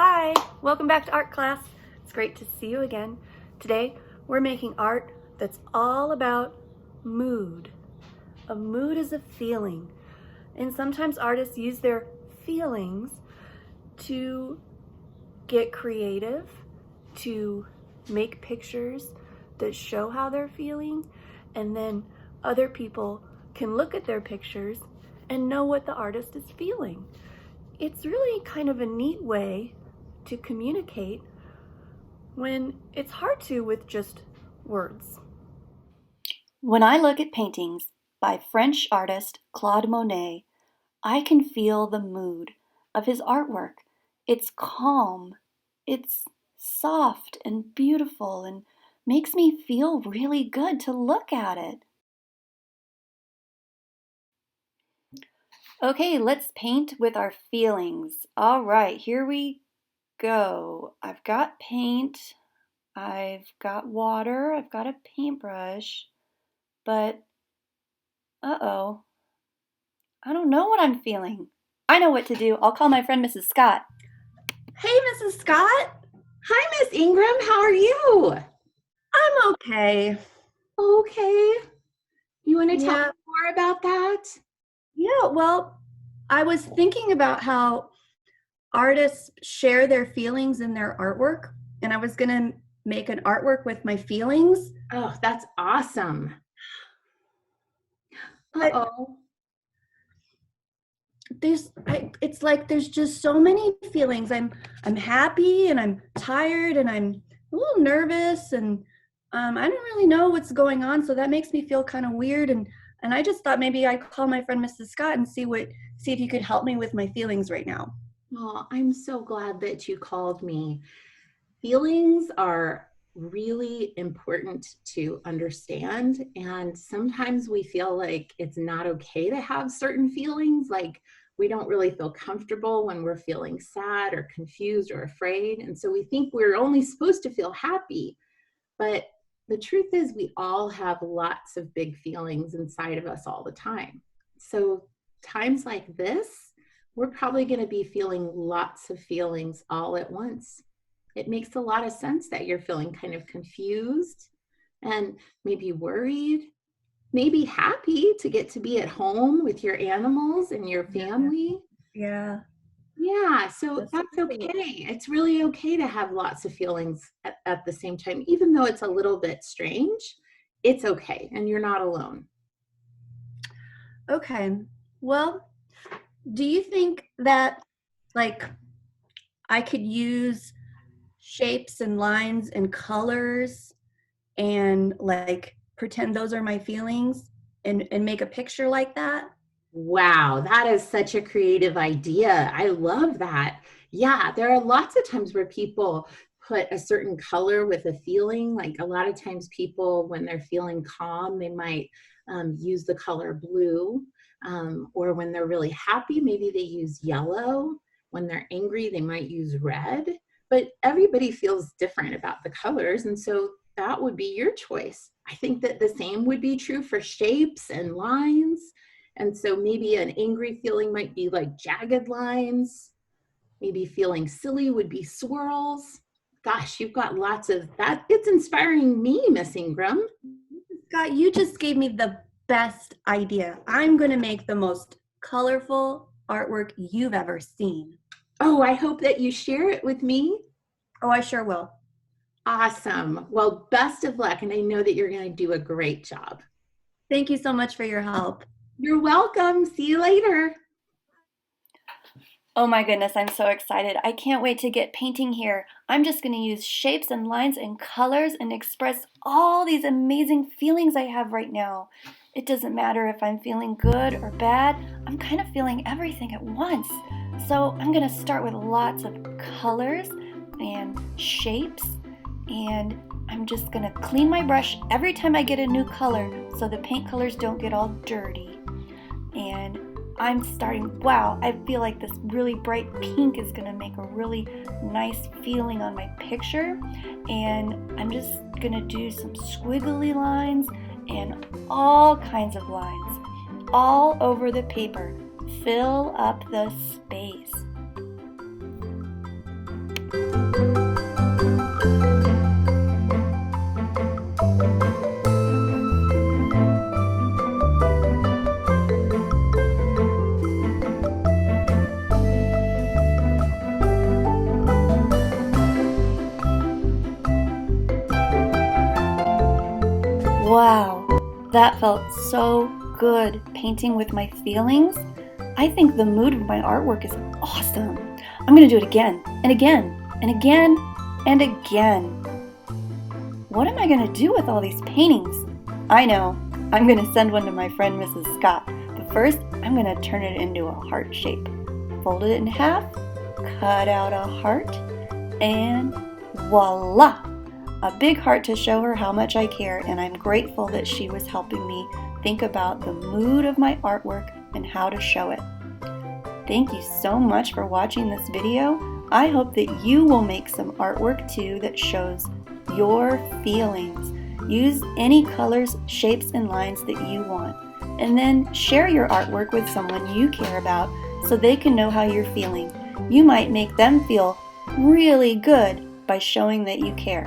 Hi, welcome back to art class. It's great to see you again. Today we're making art that's all about mood. A mood is a feeling, and sometimes artists use their feelings to get creative, to make pictures that show how they're feeling, and then other people can look at their pictures and know what the artist is feeling. It's really kind of a neat way to communicate when it's hard to with just words. When I look at paintings by French artist Claude Monet, I can feel the mood of his artwork. It's calm, it's soft and beautiful, and makes me feel really good to look at it. Okay, let's paint with our feelings. All right, here we go. I've got paint, I've got water, I've got a paintbrush, but uh-oh, I don't know what I'm feeling. I know what to do. I'll call my friend Mrs. Scott. Hey, Mrs. Scott. Hi, Miss Ingram. How are you? I'm okay. Okay. You want to tell Yeah. me more about that? Yeah, well, I was thinking about how artists share their feelings in their artwork, and I was going to make an artwork with my feelings. Oh, that's awesome. But Uh-oh. it's like there's just so many feelings. I'm happy and I'm tired and I'm a little nervous and I don't really know what's going on, so that makes me feel kind of weird and I just thought maybe I'd call my friend Mrs. Scott and see if you could help me with my feelings right now. Oh, I'm so glad that you called me. Feelings are really important to understand, and sometimes we feel like it's not okay to have certain feelings, like we don't really feel comfortable when we're feeling sad or confused or afraid, and so we think we're only supposed to feel happy. But the truth is, we all have lots of big feelings inside of us all the time. So times like this, we're probably going to be feeling lots of feelings all at once. It makes a lot of sense that you're feeling kind of confused and maybe worried, maybe happy to get to be at home with your animals and your family. Yeah. Yeah, so that's okay. It's really okay to have lots of feelings at the same time, even though it's a little bit strange. It's okay, and you're not alone. Okay. Well, do you think that like I could use shapes and lines and colors and like pretend those are my feelings and make a picture like that? Wow, that is such a creative idea. I love that. Yeah, there are lots of times where people put a certain color with a feeling. Like a lot of times, people, when they're feeling calm, they might use the color blue. Or when they're really happy, maybe they use yellow. When they're angry, they might use red. But everybody feels different about the colors. And so that would be your choice. I think that the same would be true for shapes and lines. And so maybe an angry feeling might be like jagged lines. Maybe feeling silly would be swirls. Gosh, you've got lots of that. It's inspiring me, Miss Ingram. Scott, you just gave me the best idea. I'm going to make the most colorful artwork you've ever seen. Oh, I hope that you share it with me. Oh, I sure will. Awesome. Well, best of luck. And I know that you're going to do a great job. Thank you so much for your help. You're welcome. See you later. Oh my goodness, I'm so excited. I can't wait to get painting here. I'm just going to use shapes and lines and colors and express all these amazing feelings I have right now. It doesn't matter if I'm feeling good or bad. I'm kind of feeling everything at once. So I'm going to start with lots of colors and shapes, and I'm just going to clean my brush every time I get a new color so the paint colors don't get all dirty. And I'm starting, wow, I feel like this really bright pink is going to make a really nice feeling on my picture. And I'm just going to do some squiggly lines and all kinds of lines all over the paper. Fill up the space. Wow, that felt so good, painting with my feelings. I think the mood of my artwork is awesome. I'm gonna do it again, and again, and again, and again. What am I gonna do with all these paintings? I know, I'm gonna send one to my friend Mrs. Scott, but first I'm gonna turn it into a heart shape. Fold it in half, cut out a heart, and voila! A big heart to show her how much I care, and I'm grateful that she was helping me think about the mood of my artwork and how to show it. Thank you so much for watching this video. I hope that you will make some artwork too that shows your feelings. Use any colors, shapes, and lines that you want. And then share your artwork with someone you care about so they can know how you're feeling. You might make them feel really good by showing that you care.